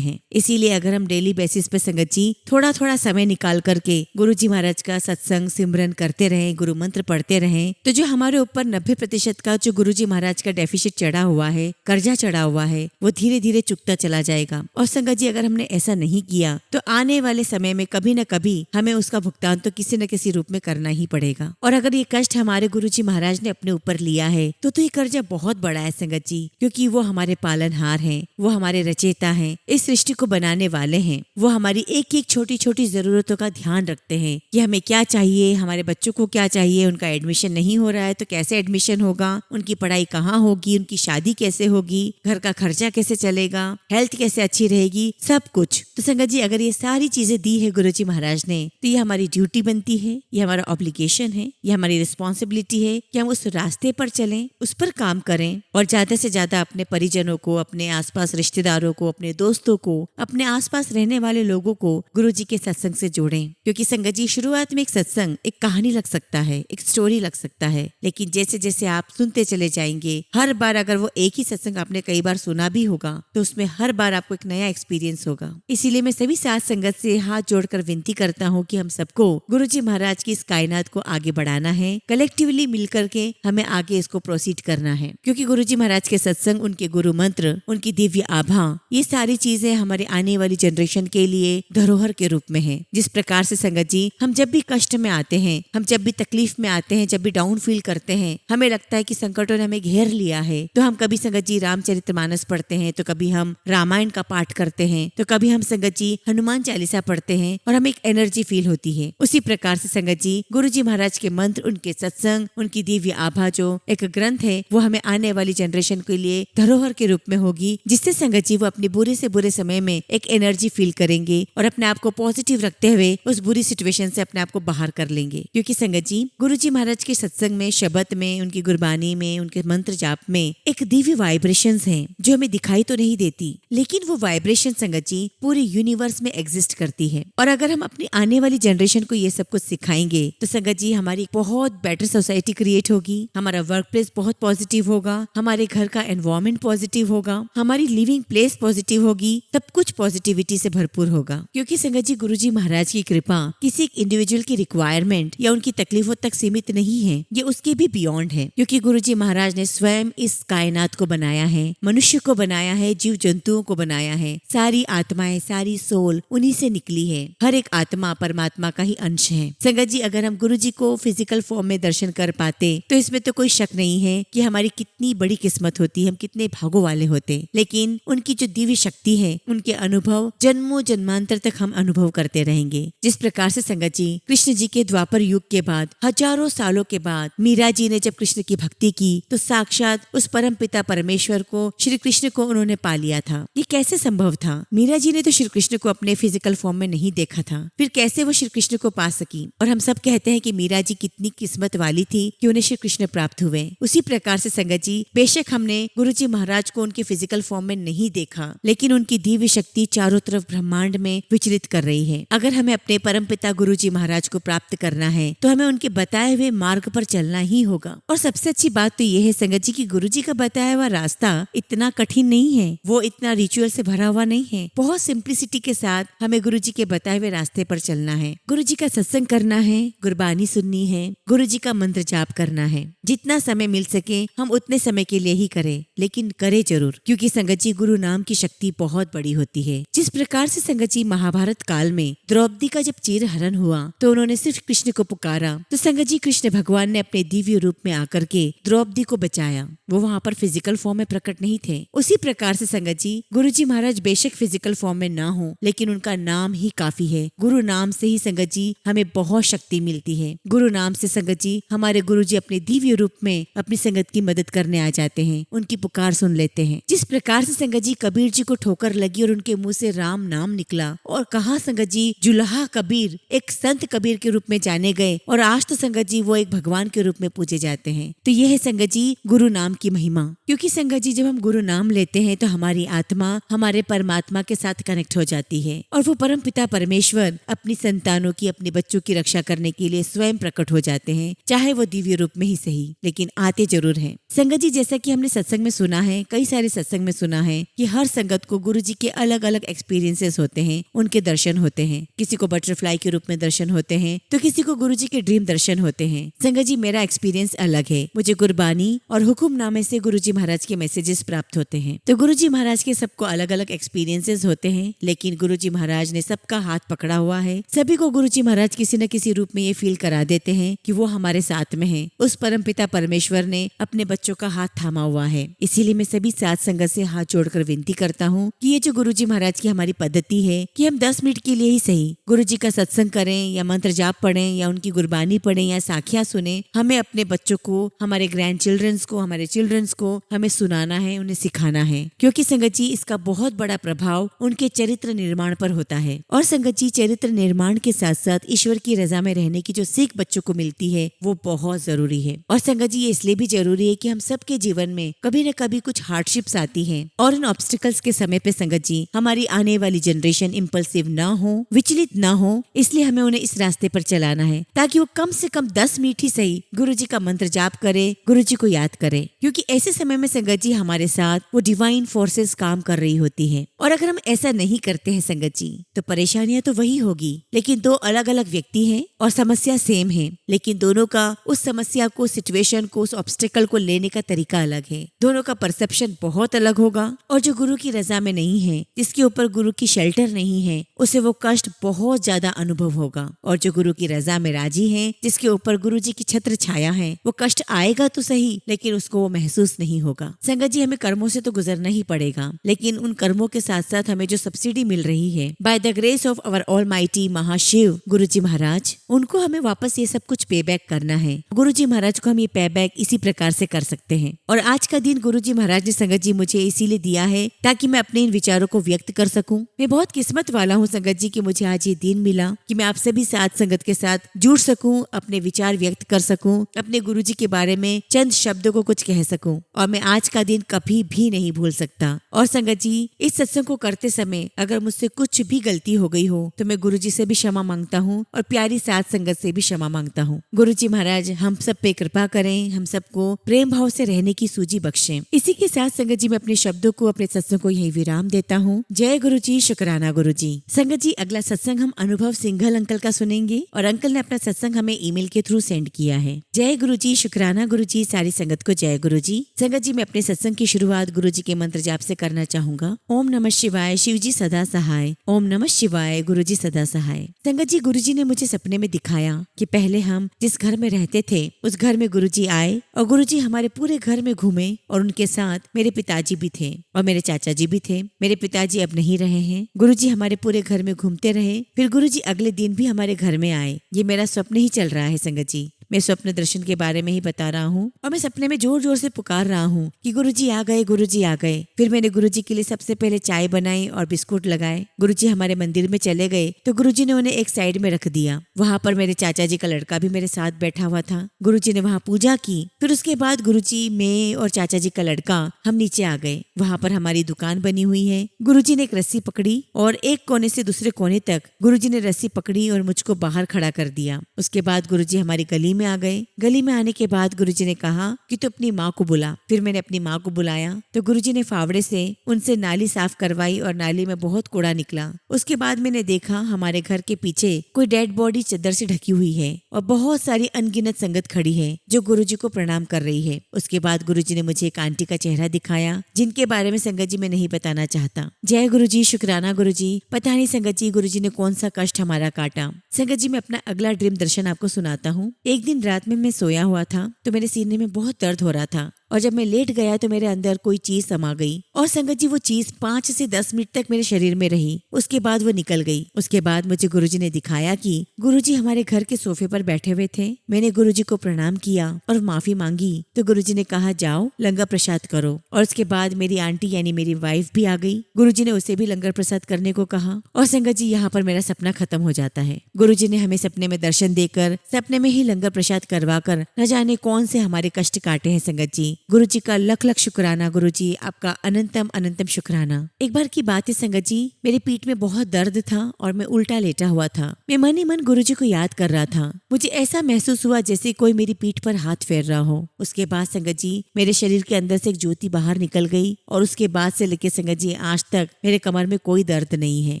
हैं। इसीलिए अगर हम डेली बेसिस पे संगत जी थोड़ा थोड़ा समय निकाल करके गुरु जी महाराज का सत्संग सिमरन करते रहें, गुरु मंत्र पढ़ते रहें, तो जो हमारे ऊपर 90% का जो गुरु जी महाराज का डेफिसिट चढ़ा हुआ है, कर्जा चढ़ा हुआ है, वो धीरे धीरे चुकता चला जाएगा। और संगत जी, अगर हमने ऐसा नहीं किया तो आने वाले समय में कभी न कभी हमें उसका भुगतान तो किसी न किसी रूप में करना ही पड़ेगा। और अगर ये कष्ट हमारे गुरु जी महाराज ने अपने ऊपर लिया है तो ये कर्जा बहुत बड़ा है संगत जी, क्योंकि वो हमारे पालनहार हैं, वो हमारे रचयिता हैं, इस सृष्टि को बनाने वाले हैं। वो हमारी एक एक छोटी छोटी जरूरतों का ध्यान रखते हैं कि हमें क्या चाहिए, हमारे बच्चों को क्या चाहिए, उनका एडमिशन नहीं हो रहा है तो कैसे एडमिशन होगा, उनकी पढ़ाई कहाँ होगी, उनकी शादी कैसे होगी, घर का खर्चा कैसे चलेगा, हेल्थ कैसे अच्छी रहेगी, सब कुछ। तो संगत जी, अगर ये सारी चीजें दी है गुरु जी महाराज ने तो ये हमारी ड्यूटी बनती है, ये हमारा ऑब्लिगेशन है, ये हमारी रिस्पॉन्सिबिलिटी है कि हम उस रास्ते पर चलें, उस पर काम करें और ज्यादा से ज्यादा अपने परिजनों को, अपने आसपास रिश्तेदारों को, अपने दोस्तों को, अपने आसपास रहने वाले लोगों को गुरु जी के सत्संग से जोड़ें। क्योंकि संगत जी, शुरुआत में एक सत्संग एक कहानी लग सकता है, एक स्टोरी लग सकता है, लेकिन जैसे जैसे आप सुनते चले जाएंगे, हर बार अगर वो एक ही सत्संग आपने कई बार सुना भी होगा तो उसमें हर बार आपको एक नया एक्सपीरियंस होगा। इसीलिए मैं सभी साथ संगत से हाथ जोड़कर विनती करता हूँ कि हम सबको गुरु जी महाराज की इस कायनात को आगे बढ़ाना है, कलेक्टिवली मिलकर के हमें आगे इसको प्रोसीड करना है। क्योंकि गुरु जी महाराज के सत्संग, उनके गुरु मंत्र, उनकी दिव्य आभा, ये सारी चीजें हमारे आने वाली जनरेशन के लिए धरोहर के रूप में है। जिस प्रकार से संगत जी, हम जब भी कष्ट में आते हैं, हम जब भी तकलीफ में आते हैं, जब भी डाउन फील करते हैं, हमें लगता है कि संकटों ने हमें घेर लिया है, तो हम कभी संगत जी रामचरितमानस पढ़ते हैं, तो कभी हम रामायण का पाठ करते हैं, तो कभी हम संगत जी हनुमान चालीसा पढ़ते हैं और हमें एक एनर्जी फील होती है। उसी प्रकार से संगत जी, गुरु जी महाराज के मंत्र, उनके सत्संग, उनकी दिव्य आभा जो एक ग्रंथ है, वो हमें आने वाली जनरेशन के लिए धरोहर के रूप में होगी, जिससे संगत जी वो अपने बुरे से बुरे समय में एक एनर्जी फील करेंगे और अपने आप को पॉजिटिव रखते हुए उस बुरी सिचुएशन से अपने आप को बाहर कर लेंगे। क्योंकि संगत जी, गुरु जी महाराज के सत्संग में, शब्द में, उनकी गुरबानी में, उनके मंत्र जाप में एक दिव्य वाइब्रेशंस हैं जो हमें दिखाई तो नहीं देती, लेकिन वो वाइब्रेशन संगत जी पूरे यूनिवर्स में एग्जिस्ट करती है। और अगर हम अपनी आने वाली जनरेशन को ये सब कुछ सिखाएंगे तो संगत जी हमारी बहुत बेटर सोसाइटी क्रिएट होगी, हमारा वर्क प्लेस बहुत पॉजिटिव होगा, हमारे घर का एनवायरमेंट पॉजिटिव होगा, हमारी लिविंग प्लेस पॉजिटिव होगी, सब कुछ पॉजिटिविटी से भरपूर होगा। क्योंकि संगत जी, गुरु जी महाराज की कृपा किसी एक इंडिविजुअल की रिक्वायरमेंट या उनकी तकलीफों तक सीमित नहीं है, ये उसके भी बियॉन्ड है। क्योंकि गुरु जी महाराज ने स्वयं इस कायनात को बनाया है, मनुष्य को बनाया है, जीव जंतुओं को बनाया है, सारी आत्माएं, सारी सोल उन्हीं से निकली है। हर एक आत्मा परमात्मा का ही अंश है। संगत जी, अगर हम गुरु जी को फिजिकल फॉर्म में दर्शन कर पाते तो इसमें तो कोई शक नहीं है कि हमारी कितनी बड़ी किस्मत होती, हम कितने भागों वाले होते। लेकिन उनकी जो दिव्य शक्ति है, उनके अनुभव जन्मों जन्मांतर तक हम अनुभव करते रहेंगे। जिस प्रकार से संगत जी, कृष्ण जी के द्वापर युग के बाद, हजारों सालों के बाद मीरा जी ने जब कृष्ण की भक्ति की तो साक्षात उस परम पिता परमेश्वर को, श्री कृष्ण को उन्होंने पा लिया था। ये कैसे संभव था? मीरा जी ने तो श्री कृष्ण को अपने फिजिकल फॉर्म में नहीं देखा था, फिर कैसे वो श्री कृष्ण को पा सकी? और हम सब कहते हैं कि मीरा जी कितनी किस्मत वाली थी कि उन्हें श्री कृष्ण प्राप्त हुए। उसी प्रकार से संगत जी, बेशक हमने गुरु जी महाराज को उनके फिजिकल फॉर्म में नहीं देखा, लेकिन उनकी दिव्य शक्ति चारों तरफ ब्रह्मांड में विचलित कर रही है। अगर हमें अपने परम पिता गुरु जी महाराज को प्राप्त करना है तो हमें उनके बताए हुए मार्ग पर चलना ही होगा। और सबसे अच्छी बात तो यह है संगत जी की गुरु जी का बताया हुआ रास्ता इतना कठिन नहीं है, वो इतना रिचुअल से भरा हुआ नहीं है। बहुत सिंप्लिसिटी के साथ हमें गुरु जी के बताए हुए रास्ते पर चलना है। गुरु जी का सत्संग करना है, गुरबानी सुननी है, गुरु जी का मंत्र जाप करना है। जितना समय मिल सके हम उतने समय के लिए ही करें, लेकिन करें जरूर, क्योंकि संगत जी गुरु नाम की शक्ति बहुत बड़ी होती है। जिस प्रकार से संगत जी महाभारत काल में द्रौपदी का जब चीर हरण हुआ तो उन्होंने सिर्फ कृष्ण को पुकारा, तो संगत जी कृष्ण भगवान ने अपने दिव्य रूप में आकर के द्रौपदी को बचाया। वो वहाँ पर फिजिकल फॉर्म में प्रकट नहीं थे। उसी प्रकार से संगत जी गुरु जी महाराज बेशक फिजिकल फॉर्म में ना हो, लेकिन उनका नाम ही काफी है। गुरु नाम से ही संगत जी हमें बहुत शक्ति मिलती है। गुरु नाम से संगत जी हमारे गुरु जी अपने दिव्य रूप में अपनी संगत की मदद करने आ जाते हैं, उनकी पुकार सुन लेते हैं। जिस प्रकार से संगत जी कबीर जी को ठोकर लगी और उनके मुंह से राम नाम निकला और कहा संगत जी जुल्हा कबीर, एक संत कबीर कबीर के रूप में जाने गए और आज तो संगत जी वो एक भगवान के रूप में पूजे जाते हैं। तो यह है संगत जी गुरु नाम की महिमा। क्योंकि संगत जी जब हम गुरु नाम लेते हैं तो हमारी आत्मा हमारे परमात्मा के साथ कनेक्ट हो जाती है और वो परम पिता परमेश्वर अपनी संतानों की, अपने बच्चों की रक्षा करने के लिए स्वयं प्रकट हो जाते हैं, चाहे वो दिव्य रूप में ही सही, लेकिन आते जरूर हैं। संगत जी जैसा कि हमने सत्संग में सुना है, कई सारे सत्संग में सुना है कि हर संगत को गुरु जी के अलग अलग एक्सपीरियंसेस होते हैं, उनके दर्शन होते हैं। किसी को बटरफ्लाई के रूप में दर्शन होते हैं तो किसी को गुरु जी के ड्रीम दर्शन होते हैं। संगत जी मेरा एक्सपीरियंस अलग है। मुझे गुरबानी और हुक्मनामे से गुरु जी महाराज के मैसेजेस प्राप्त होते हैं। तो गुरु जी महाराज के सबको अलग अलग एक्सपीरियंसेस होते हैं, लेकिन गुरु जी महाराज ने सबका हाथ पकड़ा हुआ है। सभी को गुरु जी महाराज किसी न किसी रूप में ये फील करा देते हैं कि वो हमारे साथ में है। उस परम पिता परमेश्वर ने अपने बच्चों का हाथ थामा हुआ है। इसीलिए मैं सभी साथ संगत से हाथ जोड़कर विनती करता हूँ कि ये जो गुरु जी महाराज की हमारी पद्धति है कि हम 10 मिनट के लिए ही सही गुरु जी का सत्संग करें या मंत्र जाप पढ़ें या उनकी गुरबानी पढ़ें या साखियां सुने, हमें अपने बच्चों को, हमारे ग्रैंड चिल्ड्रंस को, हमारे चिल्ड्रंस को हमें सुनाना है, उन्हें सिखाना है। क्योंकि संगत जी इसका बहुत बड़ा प्रभाव उनके चरित्र निर्माण पर होता है। और संगत जी चरित्र निर्माण के साथ साथ ईश्वर की रजा में रहने की जो सीख बच्चों को मिलती है वो बहुत जरूरी है। और संगत जी ये इसलिए भी जरूरी है कि हम सबके जीवन में कभी न कभी कुछ हार्डशिप्स आती हैं और इन ऑब्स्टिकल्स के समय पे संगत जी हमारी आने वाली जनरेशन इम्पल्सिव ना हो, विचलित ना हो, इसलिए हमें उन्हें इस रास्ते पर चलाना है ताकि वो कम से कम 10 मिनट ही सही गुरु जी का मंत्र जाप करे, गुरु जी को याद करे। क्योंकि ऐसे समय में संगत जी हमारे साथ वो डिवाइन फोर्सेस काम कर रही होती है। और अगर हम ऐसा नहीं करते हैं संगत जी तो परेशानियां तो वही होगी, लेकिन दो अलग अलग व्यक्ति हैं और समस्या सेम है, लेकिन दोनों का उस समस्या को, सिचुएशन को, उस ऑब्स्टिकल को लेने का तरीका अलग है। दोनों का परसेप्शन बहुत अलग होगा। और जो गुरु की रजा में नहीं है, जिसके ऊपर गुरु की शेल्टर नहीं है, उसे वो कष्ट बहुत ज्यादा अनुभव होगा। और जो गुरु की रजा में राजी है, जिसके ऊपर गुरु जी की छत्र छाया है, वो कष्ट आएगा तो सही, लेकिन उसको वो महसूस नहीं होगा। संगत जी हमें कर्मों से तो गुजरना ही पड़ेगा, लेकिन उन कर्मों के साथ साथ हमें जो सब्सिडी मिल रही है by the grace of our almighty Mahashiv Guru ji महाराज, उनको हमें वापस ये सब कुछ पे बैक करना है। गुरु जी महाराज को हम ये पे बैक इसी प्रकार से कर सकते हैं। और आज का दिन गुरु जी महाराज ने संगत जी मुझे इसीलिए दिया है ताकि मैं अपने इन विचारों को व्यक्त कर सकूं। मैं बहुत किस्मत वाला हूँ संगत जी कि मुझे आज ये दिन मिला कि मैं आप सभी साथ संगत के साथ जुड़ सकूं, अपने विचार व्यक्त कर सकूं, अपने गुरु जी के बारे में चंद शब्दों को कुछ कह सकूं। और मैं आज का दिन कभी भी नहीं भूल सकता। और संगत जी इस सत्संग को करते समय अगर मुझसे कुछ भी गलती हो गई हो तो मैं गुरु जी से भी क्षमा मांगता हूँ और प्यारी साथ संगत से भी क्षमा मांगता हूँ। गुरु जी महाराज हम सब पे कृपा करें, हम सबको प्रेम भाव से रहने की सूझी बख्शें। इसी के साथ संगत जी मैं अपने शब्दों को, अपने सत्संग को यही विराम देता हूँ। जय गुरु जी, शुक्राना गुरु जी। संगत जी अगला सत्संग हम अनुभव सिंघल अंकल का सुनेंगे और अंकल ने अपना सत्संग हमें ईमेल के थ्रू सेंड किया है। जय गुरु जी, शुक्राना गुरु जी। सारी संगत को जय गुरु जी। संगत जी मैं अपने सत्संग की शुरुआत गुरु जी के मंत्र जाप से करना चाहूंगा। ओम नमः शिवाय, शिव जी सदा सहाय। ओम नमः शिवाय, गुरु जी सदा सहाय। संगत जी गुरु जी ने मुझे सपने में दिखाया कि पहले हम जिस घर में रहते थे उस घर में गुरु जी आए और गुरु जी हमारे पूरे घर में घूमे और उनके साथ मेरे पिताजी भी थे और मेरे चाचा जी भी थे। मेरे पिताजी अब नहीं रहे हैं। गुरु जी हमारे पूरे घर में घूमते रहे। फिर गुरु जी अगले दिन भी हमारे घर में आए। ये मेरा स्वप्न ही चल रहा है संगत जी। मैं स्वप्न दर्शन के बारे में ही बता रहा हूँ और मैं सपने में जोर जोर से पुकार रहा हूँ कि गुरुजी आ गए, गुरुजी आ गए। फिर मैंने गुरुजी के लिए सबसे पहले चाय बनाई और बिस्कुट लगाए। गुरुजी हमारे मंदिर में चले गए तो गुरुजी ने उन्हें एक साइड में रख दिया। वहाँ पर मेरे चाचा जी का लड़का भी मेरे साथ बैठा हुआ था। गुरुजी ने वहाँ पूजा की। फिर उसके बाद गुरुजी, मैं और चाचा जी का लड़का हम नीचे आ गए। वहाँ पर हमारी दुकान बनी हुई है। गुरुजी ने एक रस्सी पकड़ी और एक कोने से दूसरे कोने तक गुरुजी ने रस्सी पकड़ी और मुझको बाहर खड़ा कर दिया। उसके बाद गुरुजी हमारी गली में आ गए। गली में आने के बाद गुरुजी ने कहा कि तू अपनी माँ को बुला। फिर मैंने अपनी माँ को बुलाया तो गुरुजी ने फावड़े से उनसे नाली साफ करवाई और नाली में बहुत कूड़ा निकला। उसके बाद मैंने देखा हमारे घर के पीछे कोई डेड बॉडी चादर से ढकी हुई है और बहुत सारी अनगिनत संगत खड़ी है जो गुरुजी को प्रणाम कर रही है। उसके बाद गुरुजी ने मुझे एक आंटी का चेहरा दिखाया जिनके बारे में संगत जी मैं नहीं बताना चाहता। जय गुरुजी, शुक्राना गुरुजी। पता नहीं संगत जी गुरुजी ने कौन सा कष्ट हमारा काटा। संगत जी मैं अपना अगला ड्रीम दर्शन आपको सुनाता हूँ। एक दिन रात में मैं सोया हुआ था तो मेरे सीने में बहुत दर्द हो रहा था और जब मैं लेट गया तो मेरे अंदर कोई चीज समा गई और संगत जी वो चीज 5 से 10 मिनट तक मेरे शरीर में रही। उसके बाद वो निकल गई। उसके बाद मुझे गुरुजी ने दिखाया कि गुरुजी हमारे घर के सोफे पर बैठे हुए थे। मैंने गुरुजी को प्रणाम किया और माफी मांगी तो गुरुजी ने कहा जाओ लंगर प्रसाद करो। और उसके बाद मेरी आंटी यानी मेरी वाइफ भी आ गई। गुरुजी ने उसे भी लंगर प्रसाद करने को कहा। और संगत जी यहाँ पर मेरा सपना खत्म हो जाता है। गुरुजी ने हमें सपने में दर्शन देकर सपने में ही लंगर प्रसाद करवा कर न जाने कौन से हमारे कष्ट काटे हैं। संगत जी गुरुजी का लख लख शुक्राना। गुरुजी आपका अनंतम अनंतम शुक्राना। एक बार की बात है संगत जी, मेरी पीठ में बहुत दर्द था और मैं उल्टा लेटा हुआ था। मैं मन ही मन गुरुजी को याद कर रहा था। मुझे ऐसा महसूस हुआ जैसे कोई मेरी पीठ पर हाथ फेर रहा हो। उसके बाद संगत जी मेरे शरीर के अंदर से एक ज्योति बाहर निकल गई और उसके बाद से लेके संगत जी आज तक मेरे कमर में कोई दर्द नहीं है।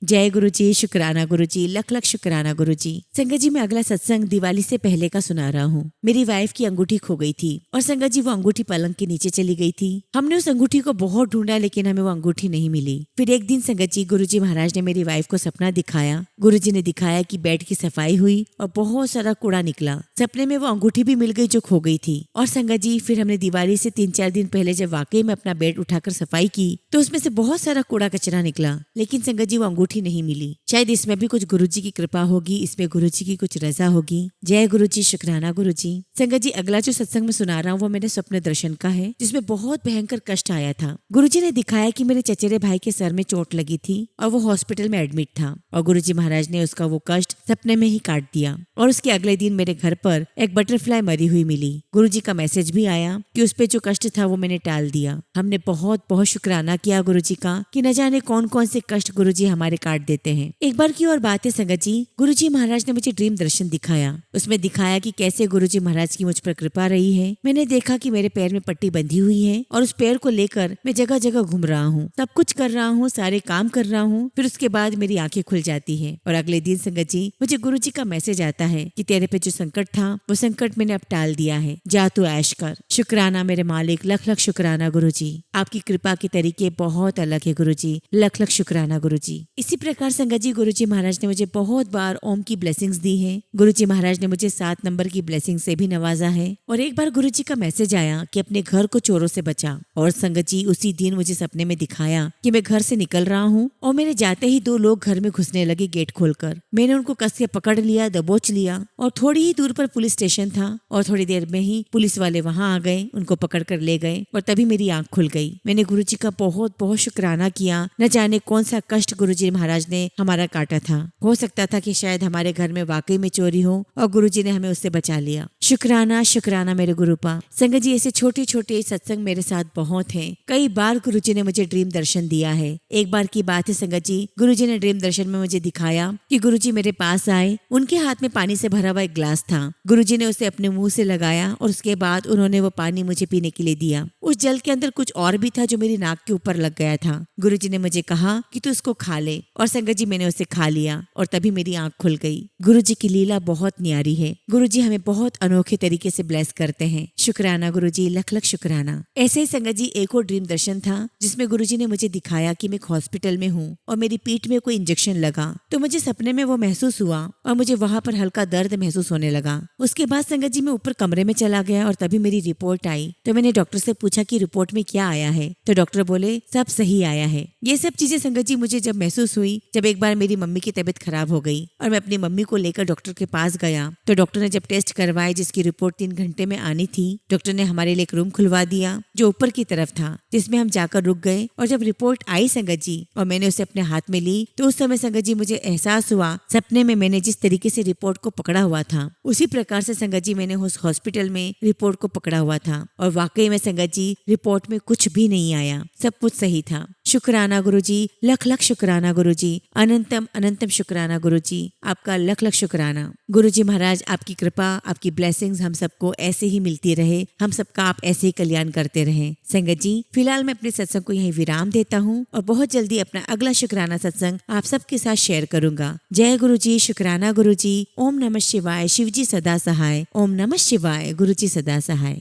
जय गुरुजी, शुक्राना गुरुजी, लख लख शुक्राना गुरुजी। संगत जी मैं अगला सत्संग दिवाली से पहले का सुना रहा हूँ। मेरी वाइफ की अंगूठी खो गई थी और संगत जी वो अंगूठी पलंग के नीचे चली गई थी। हमने उस अंगूठी को बहुत ढूंढा लेकिन हमें वो अंगूठी नहीं मिली। फिर एक दिन संगत जी गुरुजी महाराज ने मेरी वाइफ को सपना दिखाया। गुरुजी ने दिखाया कि बेड की सफाई हुई और बहुत सारा कूड़ा निकला। सपने में वो अंगूठी भी मिल गई जो खो गई थी। और संगत जी फिर हमने दिवाली से 3-4 दिन पहले जब वाकई में अपना बेड उठाकर सफाई की तो उसमें से बहुत सारा कूड़ा कचरा निकला लेकिन संगत जी वो अंगूठी नहीं मिली। शायद इसमें भी कुछ गुरुजी की कृपा होगी, इसमें गुरुजी की कुछ रजा होगी। जय गुरुजी, शुक्राना गुरुजी। संगत जी अगला जो सत्संग में सुना रहा हूँ वो मेरे स्वप्न दर्शन का है जिसमें बहुत भयंकर कष्ट आया था। गुरुजी ने दिखाया कि मेरे चचेरे भाई के सर में चोट लगी थी और वो हॉस्पिटल में एडमिट था और गुरुजी महाराज ने उसका वो कष्ट सपने में ही काट दिया। और उसके अगले दिन मेरे घर पर एक बटरफ्लाई मरी हुई मिली। गुरुजी का मैसेज भी आया कि उस पे जो कष्ट था वो मैंने टाल दिया। हमने बहुत बहुत शुक्राना किया गुरुजी का कि न जाने कौन कौन से कष्ट गुरुजी हमारे काट देते हैं। एक बार की और बात है संगत जी, गुरुजी महाराज ने मुझे ड्रीम दर्शन दिखाया। उसमें दिखाया कि कैसे गुरुजी महाराज की मुझ पर कृपा रही है। मैंने देखा कि मेरे पैर में पट्टी बंधी हुई है और उस पैर को लेकर मैं जगह जगह घूम रहा हूँ, सब कुछ कर रहा हूँ, सारे काम कर रहा हूँ। फिर उसके बाद मेरी आंखें खुल जाती है और अगले दिन संगत जी मुझे गुरुजी का मैसेज आता है कि तेरे पे जो संकट था वो संकट मैंने अब टाल दिया है, जा तू ऐश कर। शुक्राना मेरे मालिक, लख लख शुक्राना गुरुजी। आपकी कृपा के तरीके बहुत अलग है गुरुजी, लख लख शुक्राना गुरुजी। इसी प्रकार संगत जी गुरुजी महाराज ने मुझे बहुत बार ओम की ब्लेसिंग्स दी है। गुरुजी महाराज ने मुझे 7 नंबर की ब्लेसिंग से भी नवाजा है। और एक बार गुरुजी का मैसेज आया कि अपने घर को चोरों से बचा। और संगत जी उसी दिन मुझे सपने में दिखाया कि मैं घर से निकल रहा हूँ और मेरे जाते ही 2 लोग घर में घुसने लगे गेट खोलकर। मैंने उनको कस के पकड़ लिया, दबोच लिया और थोड़ी ही दूर पर पुलिस स्टेशन था और थोड़ी देर में ही पुलिस वाले वहां आ गए, उनको पकड़ कर ले गए और तभी मेरी आंख खुल गई। मैंने गुरुजी का बहुत बहुत शुक्राना किया। न जाने कौन सा कष्ट गुरुजी महाराज ने हमारा काटा था। हो सकता था कि शायद हमारे घर में वाकई में चोरी हो और गुरुजी ने हमें उससे बचा लिया। शुक्राना शुक्राना मेरे गुरुपा। संगत जी ऐसे छोटे छोटे सत्संग मेरे साथ बहुत हैं। कई बार गुरुजी ने मुझे ड्रीम दर्शन दिया है। एक बार की बात है संगत जी, गुरुजी ने ड्रीम दर्शन में मुझे दिखाया कि गुरुजी मेरे पास आए। उनके हाथ में पानी से भरा हुआ एक ग्लास था। गुरुजी ने उसे अपने मुंह से लगाया और उसके बाद उन्होंने वो पानी मुझे पीने के लिए दिया। उस जल के अंदर कुछ और भी था जो मेरी नाक के ऊपर लग गया था। गुरुजी ने मुझे कहा कि तू इसको खा ले और संगत जी मैंने उसे खा लिया और तभी मेरी आंख खुल गई। गुरुजी की लीला बहुत न्यारी है। गुरुजी हमें बहुत अनोखे तरीके से ब्लेस करते हैं। शुक्राना गुरुजी, लख लख शुक्राना। ऐसे ही संगत जी एक और ड्रीम दर्शन था जिसमें गुरुजी ने मुझे दिखाया कि मैं एक हॉस्पिटल में हूँ और मेरी पीठ में कोई इंजेक्शन लगा तो मुझे सपने में वो महसूस हुआ और मुझे वहां पर हल्का दर्द महसूस होने लगा। उसके बाद संगत जी मैं ऊपर कमरे में चला गया और तभी मेरी रिपोर्ट आई तो मैंने डॉक्टर से पूछा कि रिपोर्ट में क्या आया है तो डॉक्टर बोले सब सही आया है। ये सब चीजें संगत जी मुझे जब महसूस हुई जब एक बार मेरी मम्मी की तबीयत खराब हो गई और मैं अपनी मम्मी को लेकर डॉक्टर के पास गया तो डॉक्टर ने जब टेस्ट करवाए जिसकी रिपोर्ट 3 घंटे में आनी थी, डॉक्टर ने हमारे लिए एक रूम खुलवा दिया जो ऊपर की तरफ था जिसमें हम जाकर रुक गए। और जब रिपोर्ट आई संगत जी और मैंने उसे अपने हाथ में ली तो उस समय संगत जी मुझे एहसास हुआ सपने में मैंने जिस तरीके से रिपोर्ट को पकड़ा हुआ था उसी प्रकार से संगत जी मैंने उस हॉस्पिटल में रिपोर्ट को पकड़ा हुआ था और वाकई में संगत जी रिपोर्ट में कुछ भी नहीं आया, सब कुछ सही था। शुक्राना गुरुजी, लख लख शुक्राना गुरुजी, अनंतम अनंतम शुक्राना गुरुजी, आपका लख लख शुक्राना। गुरुजी महाराज आपकी कृपा, आपकी ब्लेसिंग्स हम सबको ऐसे ही मिलती रहे, हम सबका आप ऐसे ही कल्याण करते रहे। संगत जी फिलहाल मैं अपने सत्संग को यहीं विराम देता हूँ और बहुत जल्दी अपना अगला शुक्राना सत्संग आप सबके साथ शेयर करूंगा। जय गुरुजी, शुक्राना गुरुजी, ओम नमः शिवाय, शिवजी सदा सहाय, ओम नमः शिवाय, गुरुजी सदा सहाय।